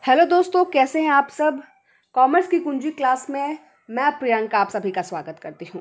Hello दोस्तों, कैसे हैं आप सब। कॉमर्स की कुंजी क्लास में मैं प्रियंका आप सभी का स्वागत करती हूं।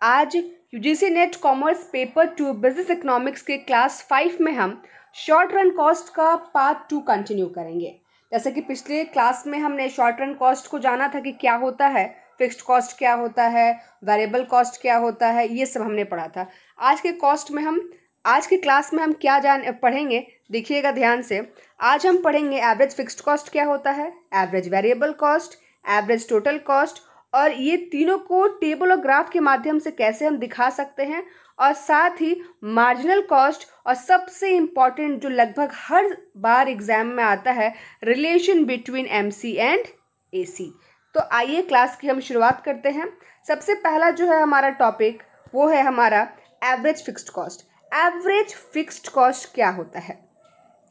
आज UGC net commerce paper 2 business economics के क्लास 5 में हम शॉर्ट रन कॉस्ट का पार्ट 2 कंटिन्यू करेंगे। जैसे कि पिछले क्लास में हमने शॉर्ट रन कॉस्ट को जाना था कि क्या होता है, फिक्स्ड कॉस्ट क्या होता है, वेरिएबल कॉस्ट क्या होता है, ये सब हमने पढ़ा था। आज के क्लास में हम क्या पढ़ेंगे, देखिएगा ध्यान से। आज हम पढ़ेंगे एवरेज फिक्स्ड कॉस्ट क्या होता है, average variable cost, average total cost, और ये तीनों को टेबल और ग्राफ के माध्यम से कैसे हम दिखा सकते हैं, और साथ ही मार्जिनल कॉस्ट, और सबसे इम्पॉर्टेंट जो लगभग हर बार एग्जाम में आता है, relation between MC and AC. तो आइए क्लास की हम शुरुआत करते हैं। सबसे पहला जो है हमारा टॉपिक वो है हमारा average fixed cost. Average fixed cost क्या होता है?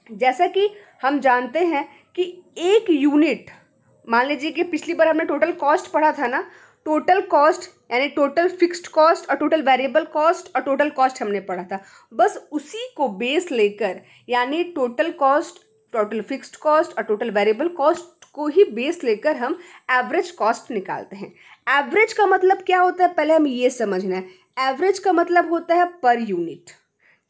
जैसा कि हम जानते हैं कि एक यूनिट, मान लीजिए कि पिछली बार हमने टोटल कॉस्ट पढ़ा था ना, टोटल कॉस्ट यानी टोटल फिक्स्ड कॉस्ट और टोटल वेरिएबल कॉस्ट और टोटल कॉस्ट हमने पढ़ा था। बस उसी को बेस लेकर, यानी total cost, total fixed cost और टोटल वेरिएबल कॉस्ट को ही बेस लेकर हम एवरेज कॉस्ट निकालते हैं। एवरेज का मतलब क्या होता है, पहले हम ये समझना है। एवरेज का मतलब होता है पर यूनिट,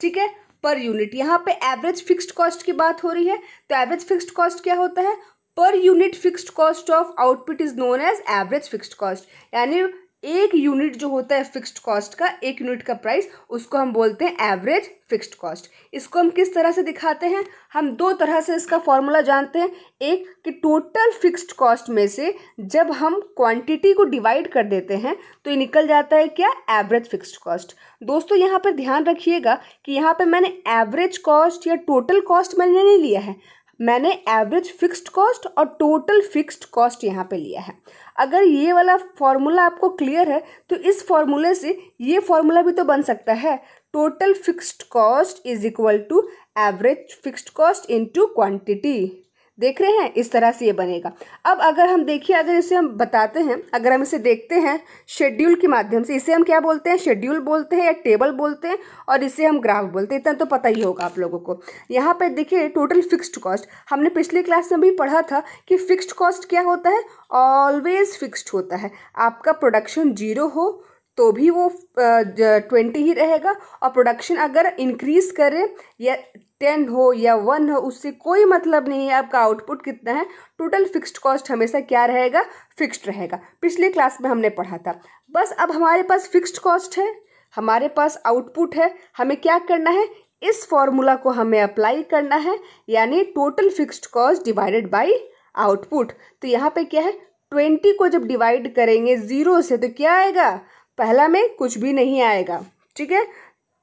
ठीक है, पर यूनिट। यहाँ पे एवरेज फिक्स्ड कॉस्ट की बात हो रही है, तो एवरेज फिक्स्ड कॉस्ट क्या होता है? Per unit fixed cost of output is known as average fixed cost. यानी एक यूनिट जो होता है फिक्स्ड कॉस्ट का, एक यूनिट का प्राइस, उसको हम बोलते हैं एवरेज फिक्स्ड कॉस्ट। इसको हम किस तरह से दिखाते हैं? हम दो तरह से इसका फॉर्मूला जानते हैं। एक कि टोटल फिक्स्ड कॉस्ट में से जब हम क्वांटिटी को डिवाइड कर देते हैं तो ये निकल जाता है क्या? Average fixed cost. दोस्तों यहाँ पर ध्यान रखिएगा कि यहाँ पे मैंने एवरेज कॉस्ट या टोटल कॉस्ट मैंने नहीं लिया है, मैंने एवरेज फिक्स्ड कॉस्ट और टोटल फिक्स्ड कॉस्ट यहाँ पे लिया है। अगर ये वाला फॉर्मूला आपको क्लियर है तो इस फॉर्मूले से ये फॉर्मूला भी तो बन सकता है, total fixed cost is equal to average fixed cost into quantity. देख रहे हैं, इस तरह से ये बनेगा। अब अगर हम देखिए, अगर इसे हम बताते हैं, अगर हम इसे देखते हैं शेड्यूल के माध्यम से, इसे हम क्या बोलते हैं? शेड्यूल बोलते हैं या टेबल बोलते हैं, और इसे हम ग्राफ बोलते हैं। इतना तो पता ही होगा आप लोगों को। यहाँ पे देखिए टोटल फिक्स्ड कॉस्ट, हमने पिछले क्लास में भी पढ़ा था कि फिक्स्ड कॉस्ट क्या होता है? ऑलवेज फिक्स्ड होता है। आपका प्रोडक्शन 0 हो तो भी वो 20 ही रहेगा, और प्रोडक्शन अगर इंक्रीज करे या 10 हो या 1 हो, उससे कोई मतलब नहीं है आपका आउटपुट कितना है। टोटल फिक्स्ड कॉस्ट हमेशा क्या रहेगा? फिक्स्ड रहेगा। पिछले क्लास में हमने पढ़ा था। बस अब हमारे पास फिक्स्ड कॉस्ट है, हमारे पास आउटपुट है, हमें क्या करना है? इस फॉर्मूला को हमें अप्लाई करना है, यानी total fixed cost divided by output. तो यहाँ पे क्या है? 20 को जब डिवाइड करेंगे 0 से तो क्या आएगा? पहला में कुछ भी नहीं आएगा, ठीक है।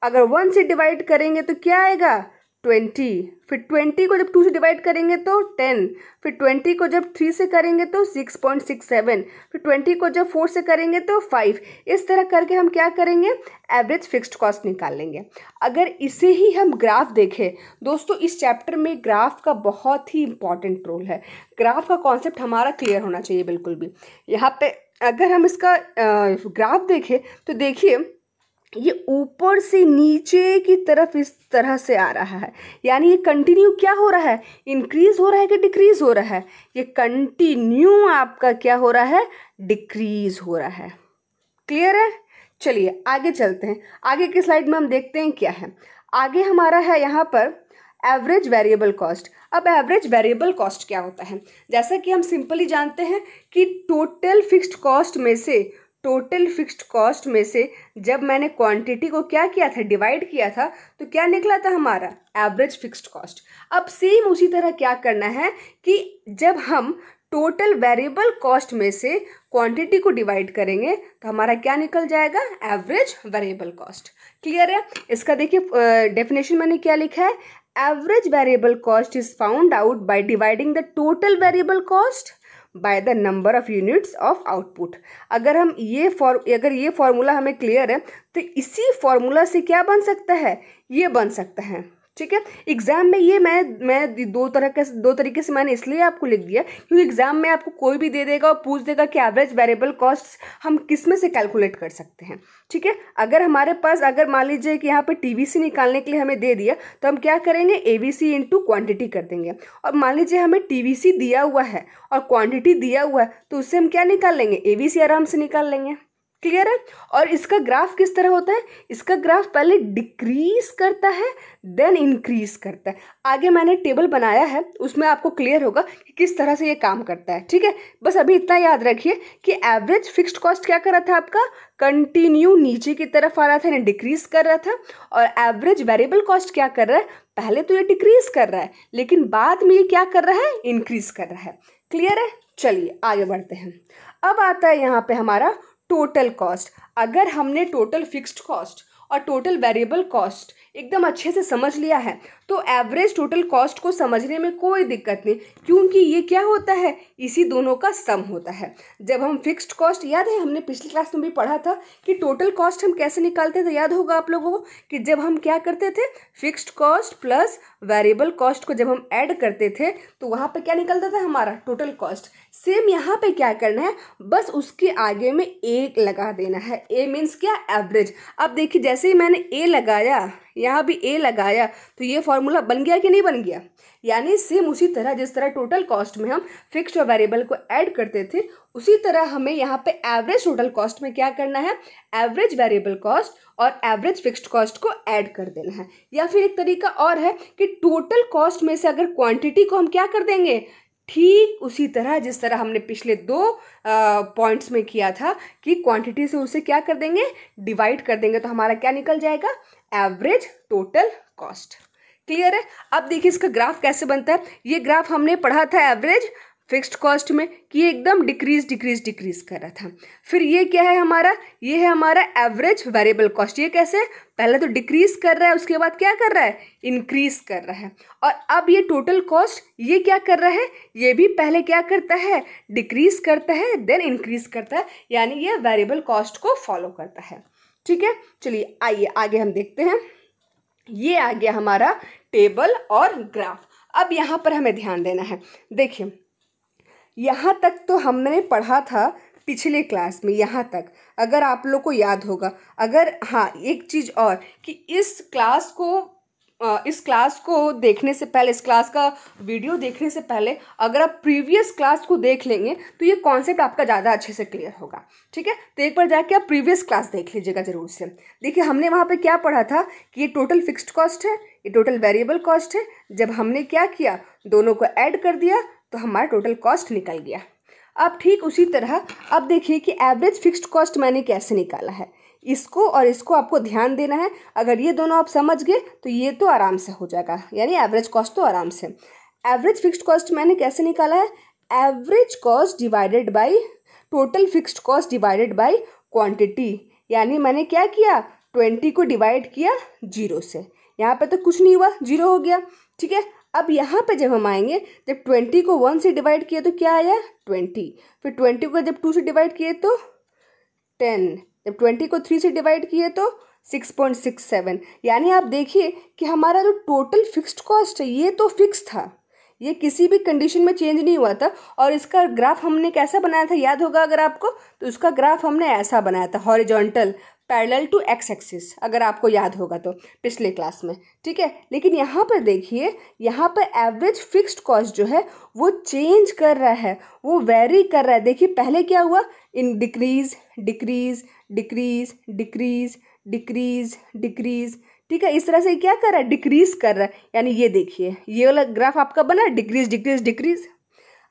अगर 1 से डिवाइड करेंगे तो क्या आएगा? 20। फिर 20 को जब 2 से डिवाइड करेंगे तो 10। फिर 20 को जब 3 से करेंगे तो 6.67। फिर 20 को जब 4 से करेंगे तो 5। इस तरह करके हम क्या करेंगे? एवरेज फिक्स्ड कॉस्ट निकाल लेंगे। अगर इसे ही हम ग्राफ देखें दोस्तों, इस चैप्टर में ग्राफ का बहुत ही इंपॉर्टेंट रोल है। ग्राफ का कॉन्सेप्ट हमारा क्लियर होना चाहिए बिल्कुल भी। यहाँ पे अगर हम इसका ग्राफ देखें तो देखिए ये ऊपर से नीचे की तरफ इस तरह से आ रहा है, यानी ये कंटिन्यू क्या हो रहा है? इंक्रीज हो रहा है कि डिक्रीज हो रहा है? ये कंटिन्यू आपका क्या हो रहा है? डिक्रीज हो रहा है। क्लियर है? चलिए आगे चलते हैं। आगे की स्लाइड में हम देखते हैं क्या है। आगे हमारा है यहाँ पर एवरेज वेरिएबल कॉस्ट। अब एवरेज वेरिएबल कॉस्ट क्या होता है? जैसा कि हम सिंपली जानते हैं कि टोटल फिक्स्ड कॉस्ट में से जब मैंने क्वांटिटी को क्या किया था? डिवाइड किया था, तो क्या निकला था हमारा? Average fixed cost. अब सेम उसी तरह क्या करना है कि जब हम टोटल वेरिएबल कॉस्ट में से क्वांटिटी को डिवाइड करेंगे तो हमारा क्या निकल जाएगा? Average variable cost. क्लियर है? इसका देखिए डेफिनेशन मैंने क्या लिखा है, average variable cost is found out by dividing the total variable cost by the number of units of output. अगर ये फॉर्मूला हमें क्लियर है तो इसी फॉर्मूला से क्या बन सकता है? ये बन सकता है, ठीक है। एग्जाम में ये मैं दो तरीके से मैंने इसलिए आपको लिख दिया क्योंकि एग्जाम में आपको कोई भी दे देगा और पूछ देगा कि एवरेज वेरिएबल कॉस्ट हम किस में से कैलकुलेट कर सकते हैं। ठीक है, अगर हमारे पास अगर मान लीजिए कि यहाँ पे टीवीसी निकालने के लिए हमें दे दिया तो हम क्या करेंगे, एवीसी इंटू क्वांटिटी कर देंगे। और मान लीजिए हमें टीवीसी दिया हुआ है और क्वांटिटी दिया हुआ है तो उससे हम क्या निकाल लेंगे, एवीसी आराम से निकाल लेंगे। क्लियर है। और इसका ग्राफ किस तरह होता है, इसका ग्राफ पहले डिक्रीज करता है देन इंक्रीज करता है। आगे मैंने टेबल बनाया है उसमें आपको क्लियर होगा कि किस तरह से ये काम करता है। ठीक है, बस अभी इतना याद रखिए कि एवरेज फिक्स्ड कॉस्ट क्या कर रहा था आपका, कंटिन्यू नीचे की तरफ आ रहा था, यानी डिक्रीज कर रहा था। और एवरेज वेरिएबल कॉस्ट क्या कर रहा है, पहले तो ये डिक्रीज कर रहा है लेकिन बाद में ये क्या कर रहा है, इंक्रीज कर रहा है। क्लियर है, चलिए आगे बढ़ते हैं। अब आता है यहाँ पे हमारा टोटल कॉस्ट। अगर हमने टोटल फिक्स्ड कॉस्ट और टोटल वेरिएबल कॉस्ट एकदम अच्छे से समझ लिया है तो एवरेज टोटल कॉस्ट को समझने में कोई दिक्कत नहीं, क्योंकि ये क्या होता है, इसी दोनों का सम होता है। जब हम फिक्स्ड कॉस्ट, याद है हमने पिछली क्लास में भी पढ़ा था कि टोटल कॉस्ट हम कैसे निकालते थे, याद होगा आप लोगों को कि जब हम क्या करते थे, fixed cost plus variable cost को जब हम ऐड करते थे तो वहाँ पे क्या निकलता था हमारा टोटल कॉस्ट। सेम यहाँ पे क्या करना है, बस उसके आगे में ए लगा देना है। ए मीन्स क्या, एवरेज। अब देखिए जैसे ही मैंने ए लगाया, यहाँ भी ए लगाया तो ये फॉर्मूला बन गया कि नहीं बन गया। यानी सेम उसी तरह जिस तरह टोटल कॉस्ट में हम फिक्स्ड और वेरिएबल को ऐड करते थे उसी तरह हमें यहाँ पे एवरेज टोटल कॉस्ट में क्या करना है, एवरेज वेरिएबल कॉस्ट और एवरेज फिक्स्ड कॉस्ट को ऐड कर देना है। या फिर एक तरीका और है कि टोटल कॉस्ट में से अगर क्वांटिटी को हम क्या कर देंगे, ठीक उसी तरह जिस तरह हमने पिछले दो पॉइंट्स में किया था कि क्वांटिटी से उसे क्या कर देंगे, डिवाइड कर देंगे, तो हमारा क्या निकल जाएगा, एवरेज टोटल कॉस्ट। क्लियर है। अब देखिए इसका ग्राफ कैसे बनता है। ये ग्राफ हमने पढ़ा था एवरेज फिक्स्ड कॉस्ट में कि ये एकदम डिक्रीज कर रहा था। फिर ये क्या है हमारा, ये है हमारा एवरेज वेरिएबल कॉस्ट। ये कैसे, पहले तो डिक्रीज कर रहा है उसके बाद क्या कर रहा है, इंक्रीज कर रहा है। और अब ये टोटल कॉस्ट ये क्या कर रहा है, ये भी पहले क्या करता है, डिक्रीज करता है देन इंक्रीज करता है, यानी ये वेरिएबल कॉस्ट को फॉलो करता है। ठीक है, चलिए आइए आगे हम देखते हैं। ये आ गया हमारा टेबल और ग्राफ। अब यहाँ पर हमें ध्यान देना है। देखिए यहाँ तक तो हमने पढ़ा था पिछले क्लास में, यहाँ तक अगर आप लोग को याद होगा। अगर हाँ एक चीज़ और कि इस क्लास को देखने से पहले, इस क्लास का वीडियो देखने से पहले अगर आप प्रीवियस क्लास को देख लेंगे तो ये कॉन्सेप्ट आपका ज़्यादा अच्छे से क्लियर होगा। ठीक है, तो एक बार जाके आप प्रीवियस क्लास देख लीजिएगा ज़रूर से। देखिए हमने वहाँ पे क्या पढ़ा था कि ये टोटल फिक्स्ड कॉस्ट है, ये टोटल वेरिएबल कॉस्ट है। जब हमने क्या किया, दोनों को ऐड कर दिया तो हमारा टोटल कॉस्ट निकल गया। अब ठीक उसी तरह अब देखिए कि एवरेज फिक्स्ड कॉस्ट मैंने कैसे निकाला है। इसको और इसको आपको ध्यान देना है। अगर ये दोनों आप समझ गए तो ये तो आराम से हो जाएगा, यानी एवरेज कॉस्ट तो आराम से। एवरेज फिक्स्ड कॉस्ट मैंने कैसे निकाला है, average cost divided by total fixed cost divided by quantity. यानी मैंने क्या किया, 20 को डिवाइड किया 0 से। यहाँ पे तो कुछ नहीं हुआ, 0 हो गया। ठीक है, अब यहाँ पे जब हम आएंगे, जब 20 को 1 से डिवाइड किए तो क्या आया, 20। फिर 20 को जब 2 से डिवाइड किए तो 10, जब 20 को 3 से डिवाइड किए तो 6.67। यानी आप देखिए कि हमारा जो टोटल फिक्स्ड कॉस्ट है ये तो फिक्स था, ये किसी भी कंडीशन में चेंज नहीं हुआ था। और इसका ग्राफ हमने कैसा बनाया था, याद होगा अगर आपको, तो उसका ग्राफ हमने ऐसा बनाया था, horizontal parallel to X axis, अगर आपको याद होगा तो पिछले क्लास में। ठीक है, लेकिन यहाँ पर देखिए, यहाँ पर एवरेज फिक्स्ड कॉस्ट जो है वो चेंज कर रहा है, वो वेरी कर रहा है। देखिए पहले क्या हुआ, in decrease decrease decrease decrease decrease decrease. ठीक है, इस तरह से क्या कर रहा है, डिक्रीज कर रहा है। यानी ये देखिए ये वाला ग्राफ आपका बना डिक्रीज डिक्रीज डिक्रीज।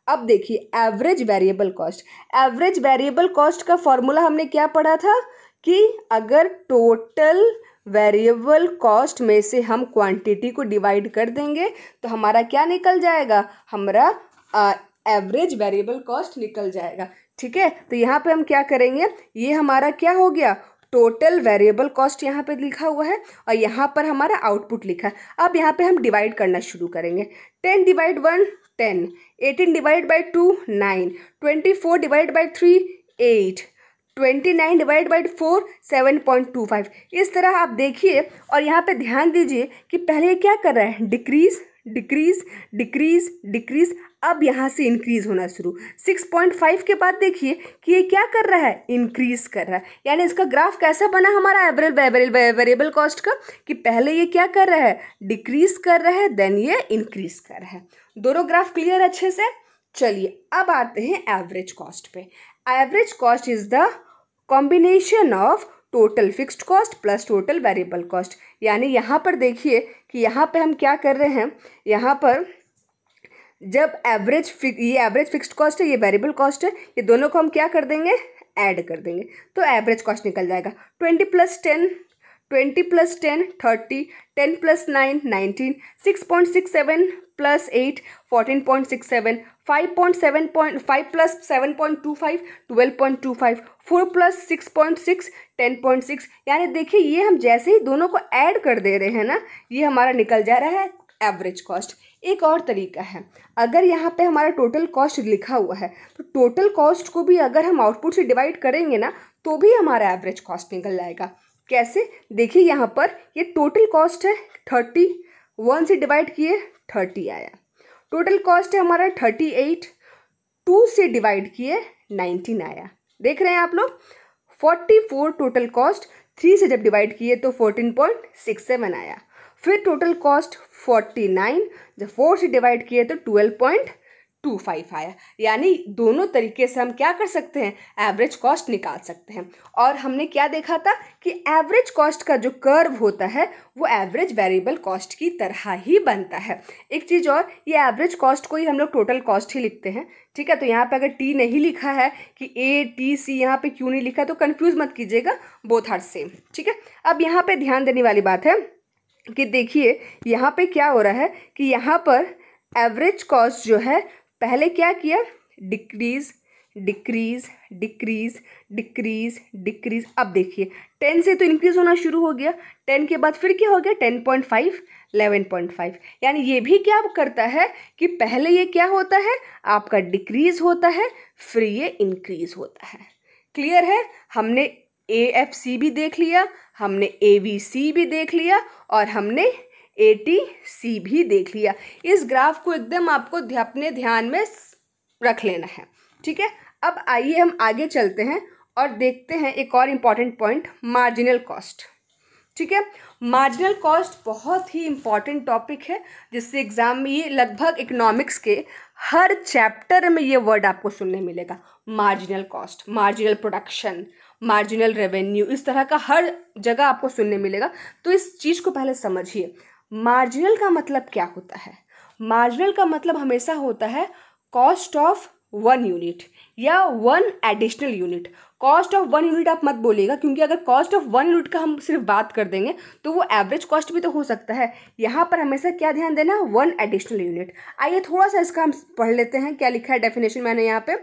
अब देखिए average variable cost, average variable cost का फॉर्मूला हमने क्या पढ़ा था कि अगर टोटल वेरिएबल कॉस्ट में से हम क्वांटिटी को डिवाइड कर देंगे तो हमारा क्या निकल जाएगा, हमारा एवरेज वेरिएबल कॉस्ट निकल जाएगा। ठीक है, तो यहाँ पे हम क्या करेंगे, ये हमारा क्या हो गया, टोटल वेरिएबल कॉस्ट यहाँ पे लिखा हुआ है और यहाँ पर हमारा आउटपुट लिखा है। अब यहाँ पे हम डिवाइड करना शुरू करेंगे। 10 divide 1 10, 18 divide by 2 9, 24 divide by 3 8, 29 divide by 4 7.25। इस तरह आप देखिए और यहाँ पे ध्यान दीजिए कि पहले ये क्या कर रहा है, डिक्रीज डिक्रीज डिक्रीज डिक्रीज, अब यहाँ से इंक्रीज होना शुरू। 6.5 के बाद देखिए कि ये क्या कर रहा है, इंक्रीज कर रहा है। यानी इसका ग्राफ कैसा बना हमारा एवरेज वेरिएबल कॉस्ट का, कि पहले ये क्या कर रहा है, डिक्रीज कर रहा है, देन ये इंक्रीज कर रहा है। दोनों ग्राफ क्लियर अच्छे से। चलिए अब आते हैं एवरेज कॉस्ट पे। Average cost is the combination of total fixed cost plus total variable cost. यानी यहाँ पर देखिए कि यहाँ पे हम क्या कर रहे हैं, यहाँ पर जब ये एवरेज फिक्स्ड कॉस्ट है, ये वेरिएबल कॉस्ट है, ये दोनों को हम क्या कर देंगे, ऐड कर देंगे, तो एवरेज कॉस्ट निकल जाएगा। 20 + 10 20 + 10 30, 10 + 9 19, 6.67 + 8 14.67, 5 + 7.25 12.25, 4 + 6.6 10.6। यानी देखिए ये हम जैसे ही दोनों को ऐड कर दे रहे हैं ना, ये हमारा निकल जा रहा है एवरेज कॉस्ट। एक और तरीका है, अगर यहाँ पे हमारा टोटल कॉस्ट लिखा हुआ है तो टोटल कॉस्ट को भी अगर हम आउटपुट से डिवाइड करेंगे ना तो भी हमारा एवरेज कॉस्ट निकल जाएगा। कैसे, देखिए यहाँ पर ये टोटल कॉस्ट है 30, 1 से डिवाइड किए 30 आया। टोटल कॉस्ट है हमारा 38, 2 से डिवाइड किए 19 आया। देख रहे हैं आप लोग। 44 टोटल कॉस्ट, 3 से जब डिवाइड किए तो 14.67 आया। फिर टोटल कॉस्ट 49, जब 4 से डिवाइड किए तो 12.25 आया। यानी दोनों तरीके से हम क्या कर सकते हैं, एवरेज कॉस्ट निकाल सकते हैं। और हमने क्या देखा था कि एवरेज कॉस्ट का जो कर्व होता है वो एवरेज वेरिएबल कॉस्ट की तरह ही बनता है। एक चीज़ और, ये एवरेज कॉस्ट को ही हम लोग टोटल कॉस्ट ही लिखते हैं, ठीक है। तो यहाँ पे अगर टी नहीं लिखा है कि ATC, यहाँ पे क्यों नहीं लिखा, तो कन्फ्यूज़ मत कीजिएगा, बोथ आर सेम, ठीक है। अब यहाँ पे ध्यान देने वाली बात है कि देखिए यहाँ पे क्या हो रहा है कि यहाँ पर एवरेज कॉस्ट जो है पहले क्या किया, decrease decrease decrease decrease decrease. अब देखिए 10 से तो इंक्रीज होना शुरू हो गया, 10 के बाद फिर क्या हो गया 10.5 11.5। यानी ये भी क्या करता है कि पहले ये क्या होता है, आपका डिक्रीज होता है, फिर ये इंक्रीज होता है। क्लियर है। हमने AFC भी देख लिया, हमने ABC भी देख लिया और हमने ATC भी देख लिया। इस ग्राफ को एकदम आपको अपने ध्यान में रख लेना है, ठीक है। अब आइए हम आगे चलते हैं और देखते हैं एक और इम्पॉर्टेंट पॉइंट, मार्जिनल कॉस्ट, ठीक है। मार्जिनल कॉस्ट बहुत ही इम्पॉर्टेंट टॉपिक है, जिससे एग्जाम में ये लगभग इकोनॉमिक्स के हर चैप्टर में ये वर्ड आपको सुनने मिलेगा। Marginal cost, marginal production, marginal revenue, इस तरह का हर जगह आपको सुनने मिलेगा। तो इस चीज़ को पहले समझिए। मार्जिनल का मतलब क्या होता है, मार्जिनल का मतलब हमेशा होता है कॉस्ट ऑफ 1 यूनिट या 1 additional unit. Cost of 1 unit आप मत बोलिएगा, क्योंकि अगर कॉस्ट ऑफ 1 यूनिट का हम सिर्फ बात कर देंगे तो वो एवरेज कॉस्ट भी तो हो सकता है। यहाँ पर हमेशा क्या ध्यान देना, 1 एडिशनल यूनिट। आइए थोड़ा सा इसका हम पढ़ लेते हैं, क्या लिखा है डेफिनेशन मैंने यहाँ पे।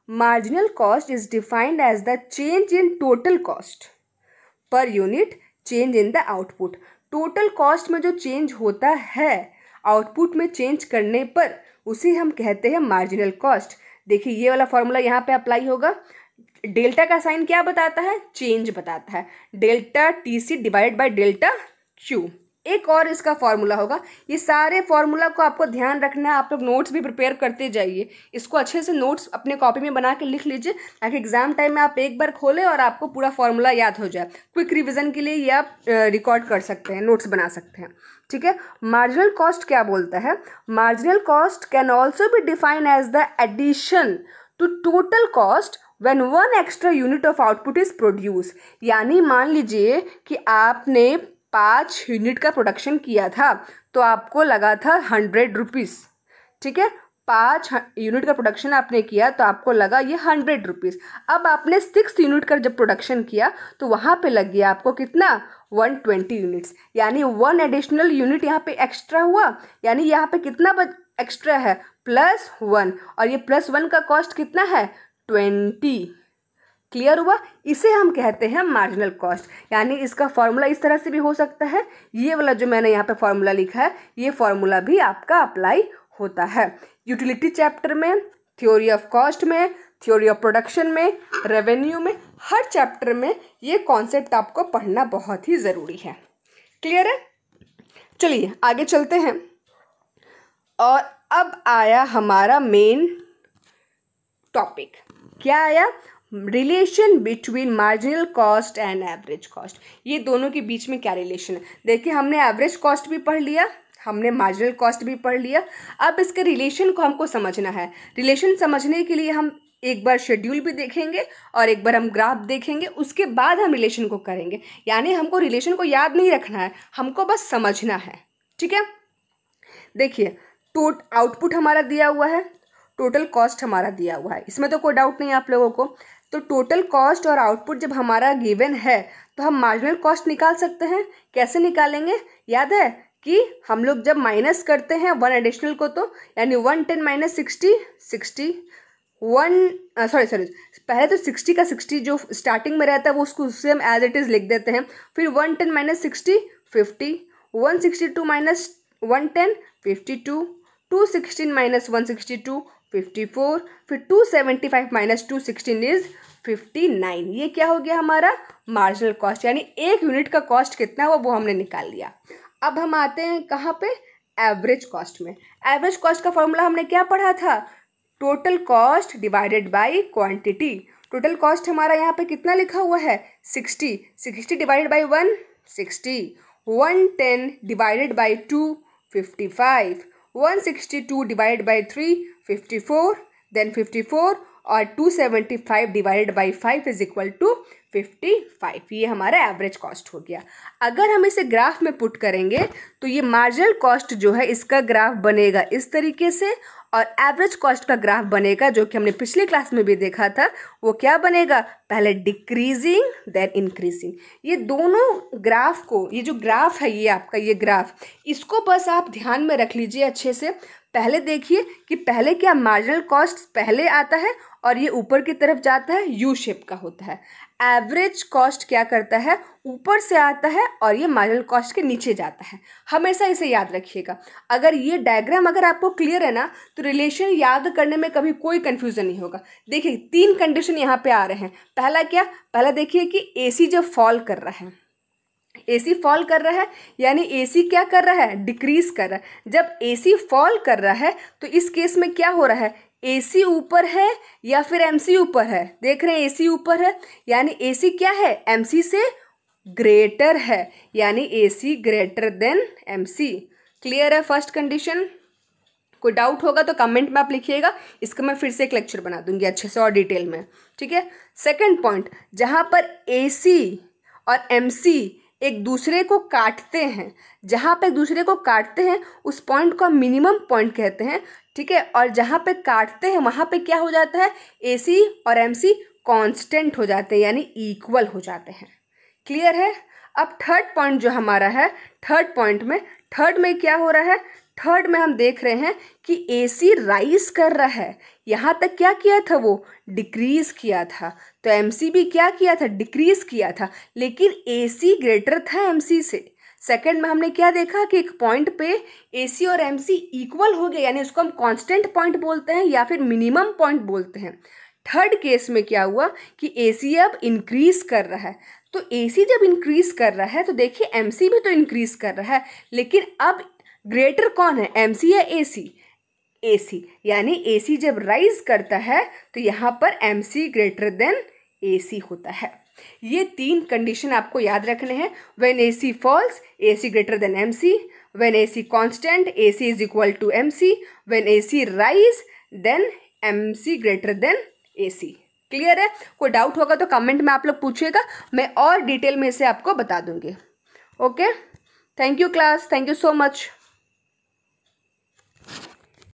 Marginal cost is defined as the change in total cost per unit change in the output. Total cost में जो चेंज होता है आउटपुट में चेंज करने पर, उसे हम कहते हैं मार्जिनल कॉस्ट। देखिए ये वाला फॉर्मूला यहाँ पे अप्लाई होगा। डेल्टा का साइन क्या बताता है, चेंज बताता है। Delta TC divide by delta Q। एक और इसका फॉर्मूला होगा। ये सारे फॉर्मूला को आपको ध्यान रखना है, आप लोग नोट्स भी प्रिपेयर करते जाइए। इसको अच्छे से नोट्स अपने कॉपी में बना के लिख लीजिए, ताकि एग्जाम टाइम में आप एक बार खोलें और आपको पूरा फॉर्मूला याद हो जाए। क्विक रिवीजन के लिए ये आप रिकॉर्ड कर सकते हैं, नोट्स बना सकते हैं, ठीक है। मार्जिनल कॉस्ट क्या बोलता है, marginal cost can also be defined as the addition to total cost when 1 extra unit of output is produced। यानी मान लीजिए कि आपने 5 यूनिट का प्रोडक्शन किया था तो आपको लगा था 100 रुपीज़, ठीक है। 5 यूनिट का प्रोडक्शन आपने किया तो आपको लगा ये 100 रुपीज़। अब आपने 6 यूनिट का जब प्रोडक्शन किया तो वहाँ पे लग गया आपको कितना, 120 यूनिट्स। यानी 1 एडिशनल यूनिट यहाँ पे एक्स्ट्रा हुआ, यानी यहाँ पे कितना एक्स्ट्रा है, +1, और ये +1 का कॉस्ट कितना है, 20। क्लियर हुआ। इसे हम कहते हैं मार्जिनल कॉस्ट। यानी इसका फॉर्मूला इस तरह से भी हो सकता है, ये वाला जो मैंने यहाँ पे फॉर्मूला लिखा है ये फॉर्मूला भी आपका अप्लाई होता है। यूटिलिटी चैप्टर में, थ्योरी ऑफ कॉस्ट में, थ्योरी ऑफ प्रोडक्शन में, रेवेन्यू में, हर चैप्टर में ये कॉन्सेप्ट आपको पढ़ना बहुत ही ज़रूरी है। क्लियर है? चलिए आगे चलते हैं। और अब आया हमारा मेन टॉपिक। क्या आया? Relation between marginal cost and average cost. ये दोनों के बीच में क्या रिलेशन है? देखिए, हमने एवरेज कॉस्ट भी पढ़ लिया, हमने मार्जिनल कॉस्ट भी पढ़ लिया। अब इसके रिलेशन को हमको समझना है। रिलेशन समझने के लिए हम एक बार शेड्यूल भी देखेंगे और एक बार हम ग्राफ देखेंगे, उसके बाद हम रिलेशन को करेंगे। यानी हमको रिलेशन को याद नहीं रखना है, हमको बस समझना है। ठीक है? देखिए, आउटपुट हमारा दिया हुआ है, टोटल कॉस्ट हमारा दिया हुआ है, इसमें तो कोई डाउट नहीं आप लोगों को। तो टोटल कॉस्ट और आउटपुट जब हमारा गिवन है तो हम मार्जिनल कॉस्ट निकाल सकते हैं। कैसे निकालेंगे? याद है कि हम लोग जब माइनस करते हैं वन एडिशनल को, तो यानी 110 माइनस 60, 60 पहले तो 60 का 60 जो स्टार्टिंग में रहता है वो उसको सेम एज इट इज़ लिख देते हैं। फिर 110 माइनस 60, 50, 162 माइनस 110, 52, 216 माइनस 162, 54, फिर 275 माइनस 216 इज 59। ये क्या हो गया हमारा? Marginal cost. यानी एक यूनिट का कॉस्ट कितना है वो हमने निकाल लिया। अब हम आते हैं कहाँ पे? एवरेज कॉस्ट में। एवरेज कॉस्ट का फॉर्मूला हमने क्या पढ़ा था? Total cost divided by quantity. Total cost हमारा यहाँ पे कितना लिखा हुआ है? 60। 60 divided by 1, 60। 110 divided by 2, 55। 162 divided by 3, 54, then 54 और 275 divided by 5 is equal to 55। ये हमारा एवरेज कॉस्ट हो गया। अगर हम इसे ग्राफ में पुट करेंगे तो ये मार्जिनल कॉस्ट जो है इसका ग्राफ बनेगा इस तरीके से, और एवरेज कॉस्ट का ग्राफ बनेगा जो कि हमने पिछली क्लास में भी देखा था। वो क्या बनेगा? पहले डिक्रीजिंग देन इंक्रीजिंग। ये दोनों ग्राफ को, ये जो ग्राफ है ये आपका ये ग्राफ, इसको बस आप ध्यान में रख लीजिए अच्छे से। पहले देखिए कि पहले क्या मार्जिनल कॉस्ट पहले आता है और ये ऊपर की तरफ जाता है, यू शेप का होता है। एवरेज कॉस्ट क्या करता है? ऊपर से आता है और ये मार्जिनल कॉस्ट के नीचे जाता है। हमेशा इसे याद रखिएगा। अगर ये डायग्राम अगर आपको क्लियर है ना तो रिलेशन याद करने में कभी कोई कंफ्यूजन नहीं होगा। देखिए, 3 कंडीशन यहाँ पे आ रहे हैं। पहला क्या? पहला देखिए कि एसी जब फॉल कर रहा है, एसी फॉल कर रहा है यानी एसी क्या कर रहा है? डिक्रीज कर रहा है। जब एसी फॉल कर रहा है तो इस केस में क्या हो रहा है? एसी ऊपर है या फिर एमसी ऊपर है? देख रहे हैं, एसी ऊपर है यानी एसी क्या है? एमसी से ग्रेटर है, यानी AC greater than MC. Clear है फर्स्ट कंडीशन? कोई डाउट होगा तो कमेंट में आप लिखिएगा, इसका मैं फिर से एक लेक्चर बना दूंगी अच्छे से और डिटेल में। ठीक है? सेकंड पॉइंट, जहां पर एसी और एमसी एक दूसरे को काटते हैं, जहाँ पे एक दूसरे को काटते हैं उस पॉइंट को हम मिनिमम पॉइंट कहते हैं। ठीक है? और जहाँ पे काटते हैं वहाँ पे क्या हो जाता है? एसी और एमसी कांस्टेंट हो जाते हैं यानी इक्वल हो जाते हैं। क्लियर है? अब थर्ड पॉइंट जो हमारा है, थर्ड में क्या हो रहा है? थर्ड में हम देख रहे हैं कि एसी राइज कर रहा है। यहाँ तक क्या किया था? वो डिक्रीज किया था। तो एमसी भी क्या किया था? डिक्रीज किया था, लेकिन एसी ग्रेटर था एमसी से। सेकंड में हमने क्या देखा कि एक पॉइंट पे एसी और एमसी इक्वल हो गए, यानी उसको हम कांस्टेंट पॉइंट बोलते हैं या फिर मिनिमम पॉइंट बोलते हैं। थर्ड केस में क्या हुआ कि एसी अब इंक्रीज कर रहा है। तो एसी जब इंक्रीज कर रहा है तो देखिए एमसी भी तो इंक्रीज कर रहा है, लेकिन अब ग्रेटर कौन है? एमसी या एसी? एसी। यानी एसी जब राइज करता है तो यहाँ पर एमसी ग्रेटर देन एसी होता है। ये 3 कंडीशन आपको याद रखने हैं। When AC falls, AC greater than MC. When AC constant, AC is equal to MC. When AC rise, then MC greater than AC. Clear है? कोई डाउट होगा तो कमेंट में आप लोग पूछिएगा, मैं और डिटेल में इसे आपको बता दूंगी। Okay, thank you class, thank you so much.